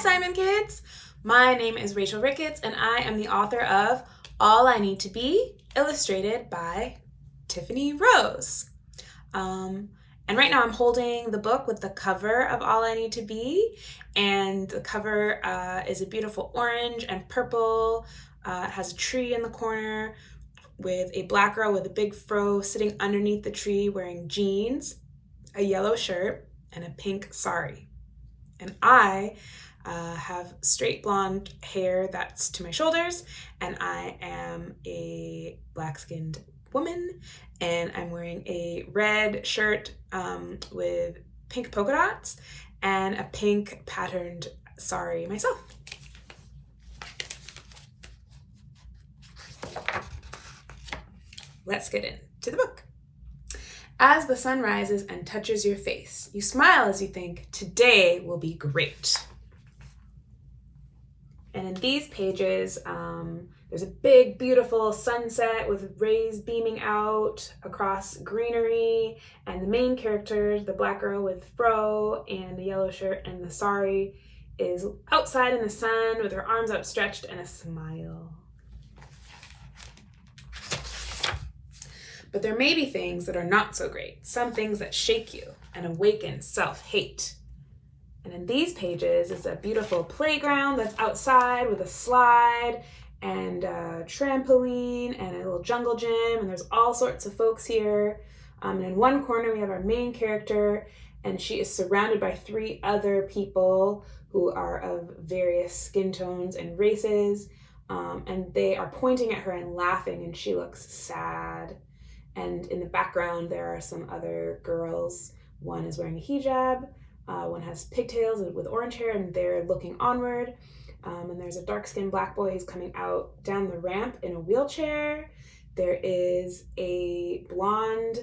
Simon Kids! My name is Rachel Ricketts and I am the author of All I Need to Be, illustrated by Tiffany Rose. And right now I'm holding the book with the cover of All I Need to Be, and the cover is a beautiful orange and purple. It has a tree in the corner with a black girl with a big fro sitting underneath the tree wearing jeans, a yellow shirt, and a pink sari. And I have straight blonde hair that's to my shoulders, and I am a black-skinned woman, and I'm wearing a red shirt with pink polka dots and a pink patterned sari myself. Let's get into the book. As the sun rises and touches your face, you smile as you think, today will be great. And in these pages, there's a big, beautiful sunset with rays beaming out across greenery, and the main character, the black girl with fro and the yellow shirt and the sari, is outside in the sun with her arms outstretched and a smile. But there may be things that are not so great, some things that shake you and awaken self-hate. And in these pages is a beautiful playground that's outside with a slide and a trampoline and a little jungle gym, and there's all sorts of folks here. And in one corner we have our main character, and she is surrounded by 3 other people who are of various skin tones and races, and they are pointing at her and laughing, and she looks sad. And in the background, there are some other girls. One is wearing a hijab, one has pigtails with orange hair, and they're looking onward. And there's a dark-skinned black boy who's coming out down the ramp in a wheelchair. There is a blonde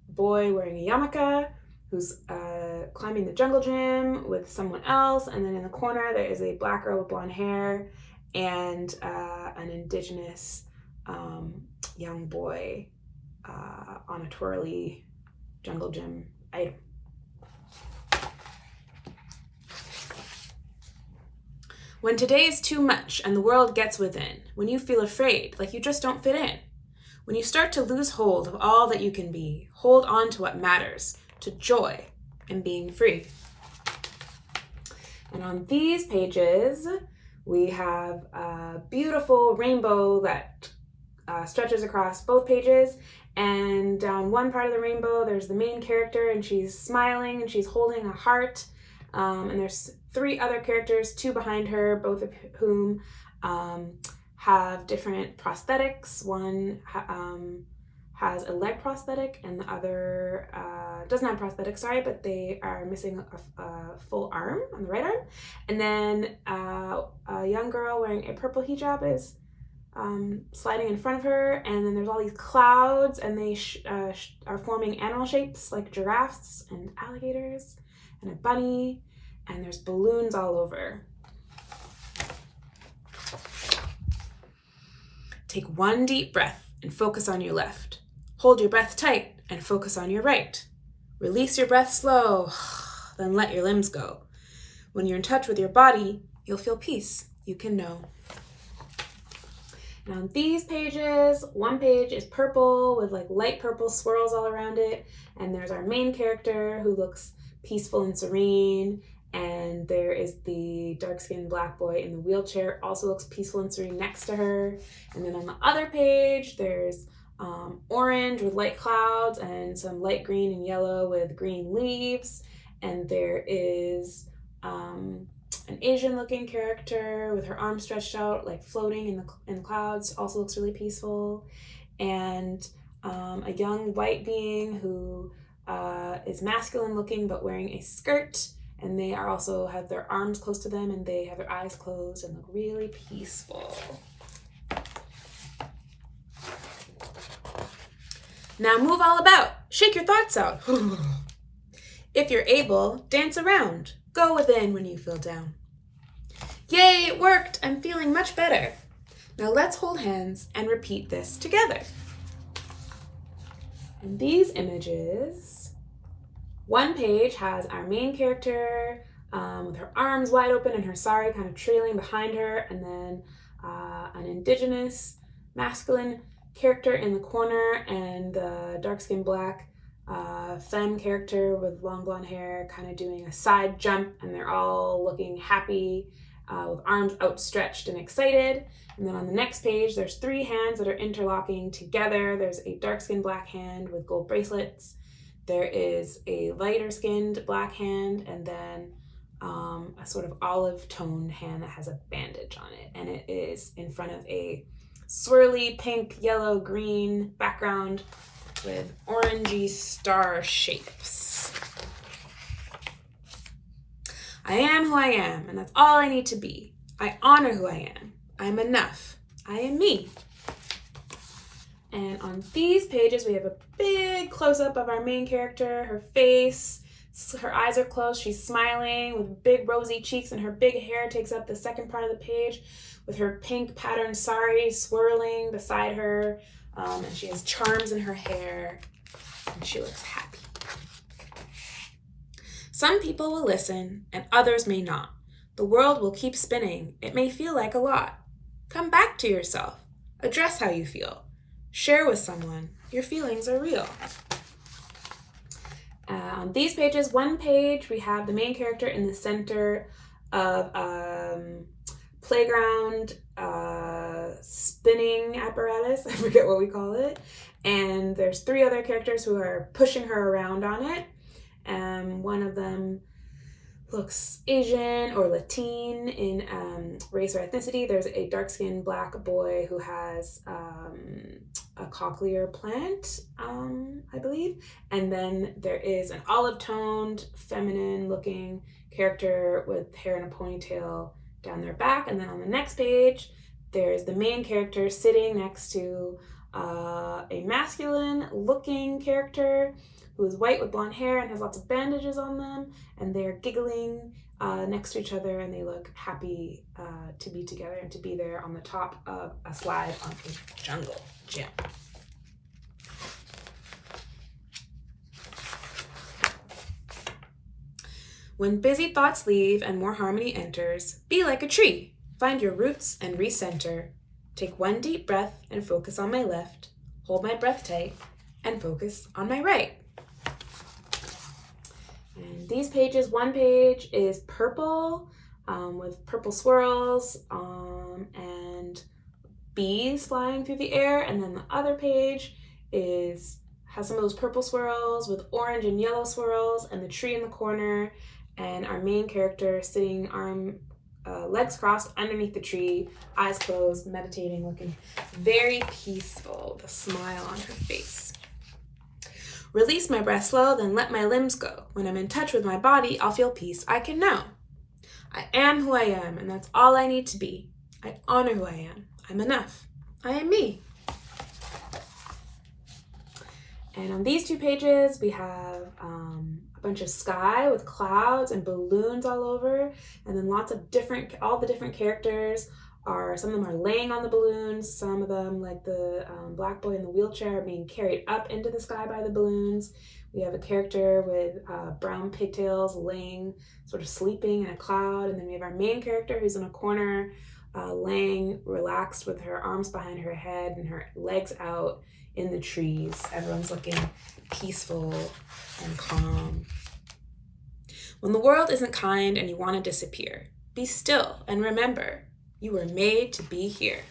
boy wearing a yarmulke who's climbing the jungle gym with someone else. And then in the corner, there is a black girl with blonde hair and an indigenous young boy on a twirly jungle gym item. When today is too much and the world gets within, when you feel afraid, like you just don't fit in, when you start to lose hold of all that you can be, hold on to what matters, to joy and being free. And on these pages, we have a beautiful rainbow that stretches across both pages, and down one part of the rainbow there's the main character, and she's smiling and she's holding a heart, and there's 3 other characters, 2 behind her, both of whom have different prosthetics. One has a leg prosthetic and the other doesn't have prosthetic, but they are missing a full arm on the right arm. And then a young girl wearing a purple hijab is sliding in front of her, and then there's all these clouds, and they are forming animal shapes like giraffes and alligators and a bunny, and there's balloons all over. Take one deep breath and focus on your left. Hold your breath tight and focus on your right. Release your breath slow, then let your limbs go. When you're in touch with your body, you'll feel peace. You can know. And on these pages, one page is purple with like light purple swirls all around it, and there's our main character who looks peaceful and serene, and there is the dark-skinned black boy in the wheelchair, also looks peaceful and serene next to her. And then on the other page, there's orange with light clouds and some light green and yellow with green leaves, and there is an Asian-looking character with her arms stretched out, like floating in the clouds, also looks really peaceful, and a young white being who is masculine-looking but wearing a skirt, and they are also have their arms close to them, and they have their eyes closed and look really peaceful. Now move all about, shake your thoughts out. If you're able, dance around. Go within when you feel down. Yay, it worked! I'm feeling much better. Now let's hold hands and repeat this together. And these images, one page has our main character with her arms wide open and her sari kind of trailing behind her, and then an indigenous masculine character in the corner, and the dark-skinned black femme character with long blonde hair kind of doing a side jump, and they're all looking happy with arms outstretched and excited. And then on the next page, there's 3 hands that are interlocking together. There's a dark-skinned black hand with gold bracelets. There is a lighter-skinned black hand, and then a sort of olive-toned hand that has a bandage on it. And it is in front of a swirly pink, yellow, green background with orangey star shapes. I am who I am, and that's all I need to be. I honor who I am. I'm enough. I am me. And on these pages, we have a big close-up of our main character, her face. Her eyes are closed. She's smiling with big rosy cheeks, and her big hair takes up the second part of the page with her pink patterned sari swirling beside her. And she has charms in her hair, and she looks happy. Some people will listen, and others may not. The world will keep spinning. It may feel like a lot. Come back to yourself. Address how you feel. Share with someone. Your feelings are real. On these pages, one page, we have the main character in the center of playground spinning apparatus. I forget what we call it. And there's 3 other characters who are pushing her around on it. One of them looks Asian or Latin in race or ethnicity. There's a dark-skinned black boy who has a cochlear plant, I believe. And then there is an olive-toned, feminine-looking character with hair in a ponytail down their back. And then on the next page, there's the main character sitting next to a masculine-looking character who is white with blonde hair and has lots of bandages on them, and they're giggling next to each other, and they look happy to be together and to be there on the top of a slide on a jungle gym. When busy thoughts leave and more harmony enters, be like a tree. Find your roots and recenter. Take one deep breath and focus on my left. Hold my breath tight and focus on my right. And these pages, one page is purple with purple swirls and bees flying through the air. And then the other page has some of those purple swirls with orange and yellow swirls and the tree in the corner. And our main character sitting legs crossed underneath the tree, eyes closed, meditating, looking very peaceful with a smile on her face. Release my breath slow, then let my limbs go. When I'm in touch with my body, I'll feel peace I can know. I am who I am, and that's all I need to be. I honor who I am. I'm enough. I am me. And on these 2 pages, we have a bunch of sky with clouds and balloons all over, and then lots of all the different characters some of them are laying on the balloons, some of them, like the black boy in the wheelchair, are being carried up into the sky by the balloons. We have a character with brown pigtails laying, sort of sleeping in a cloud, and then we have our main character who's in a corner, laying relaxed with her arms behind her head and her legs out in the trees. Everyone's looking peaceful and calm. When the world isn't kind and you want to disappear, be still and remember, you were made to be here.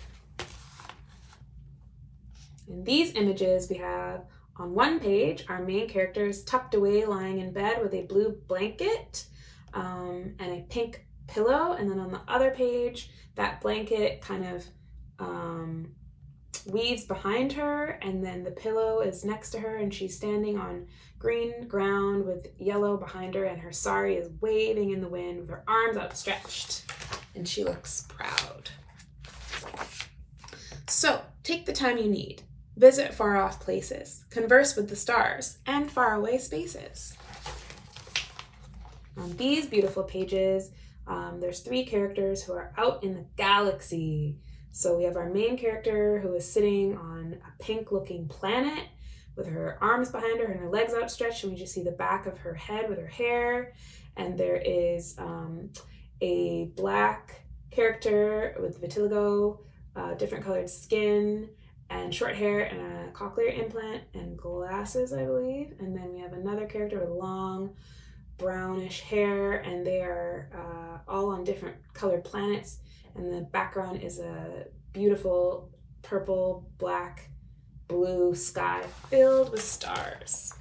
In these images, we have on one page, our main character is tucked away, lying in bed with a blue blanket and a pink pillow. And then on the other page, that blanket kind of weaves behind her, and then the pillow is next to her, and she's standing on green ground with yellow behind her, and her sari is waving in the wind with her arms outstretched, and she looks proud. So, take the time you need. Visit far-off places. Converse with the stars and faraway spaces. On these beautiful pages, there's 3 characters who are out in the galaxy. So we have our main character who is sitting on a pink-looking planet with her arms behind her and her legs outstretched, and we just see the back of her head with her hair. And there is a black character with vitiligo, different colored skin, and short hair, and a cochlear implant, and glasses, I believe. And then we have another character with long brownish hair, and they are all on different colored planets. And the background is a beautiful purple, black, blue sky filled with stars.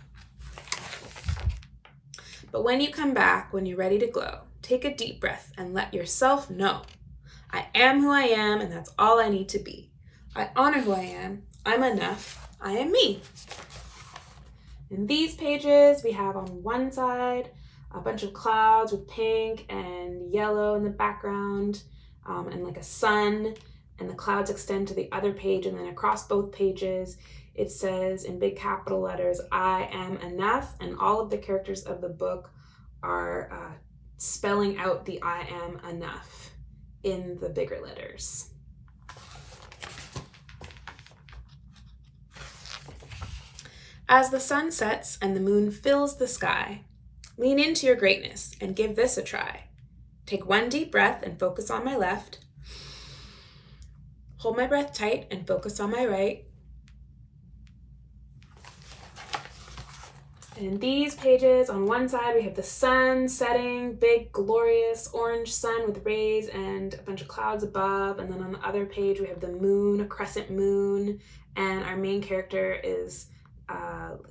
But when you come back, when you're ready to glow, take a deep breath and let yourself know, I am who I am, and that's all I need to be. I honor who I am. I'm enough. I am me. In these pages, we have on one side a bunch of clouds with pink and yellow in the background, and like a sun, and the clouds extend to the other page, and then across both pages, it says in big capital letters, I am enough, and all of the characters of the book are spelling out the I am enough in the bigger letters. As the sun sets and the moon fills the sky, lean into your greatness and give this a try. Take one deep breath and focus on my left. Hold my breath tight and focus on my right. And in these pages, on one side, we have the sun setting, big, glorious orange sun with rays and a bunch of clouds above. And then on the other page, we have the moon, a crescent moon. And our main character is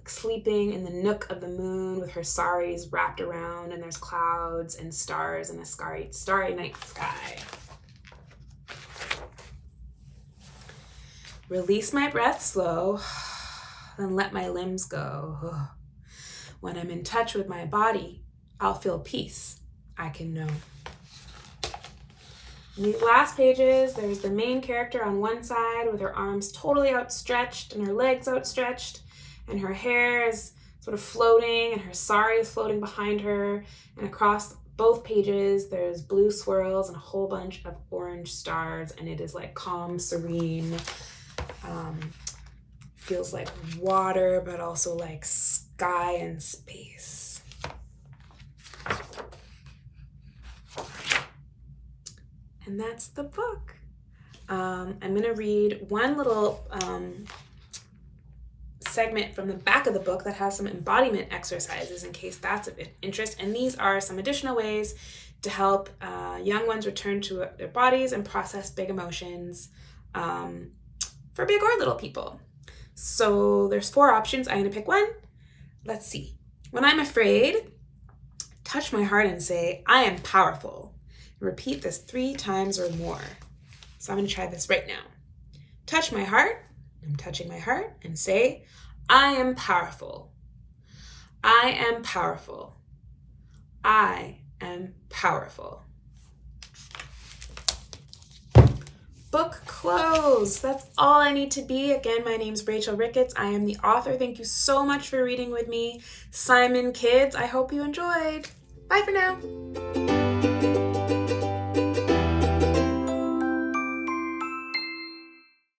sleeping in the nook of the moon with her saris wrapped around, and there's clouds and stars and a starry night sky. Release my breath slow, then let my limbs go. When I'm in touch with my body, I'll feel peace. I can know. In these last pages, there's the main character on one side with her arms totally outstretched and her legs outstretched, and her hair is sort of floating, and her sari is floating behind her. And across both pages, there's blue swirls and a whole bunch of orange stars, and it is like calm, serene. Feels like water, but also like sky and space. And that's the book. I'm gonna read one little segment from the back of the book that has some embodiment exercises in case that's of interest. And these are some additional ways to help young ones return to their bodies and process big emotions for big or little people. So there's 4 options. I'm going to pick one. Let's see. When I'm afraid, touch my heart and say, I am powerful. Repeat this 3 times or more. So I'm going to try this right now. Touch my heart. I'm touching my heart and say, I am powerful. I am powerful. I am powerful. Book closed. That's all I need to be. Again, my name's Rachel Ricketts. I am the author. Thank you so much for reading with me. Simon Kids, I hope you enjoyed. Bye for now.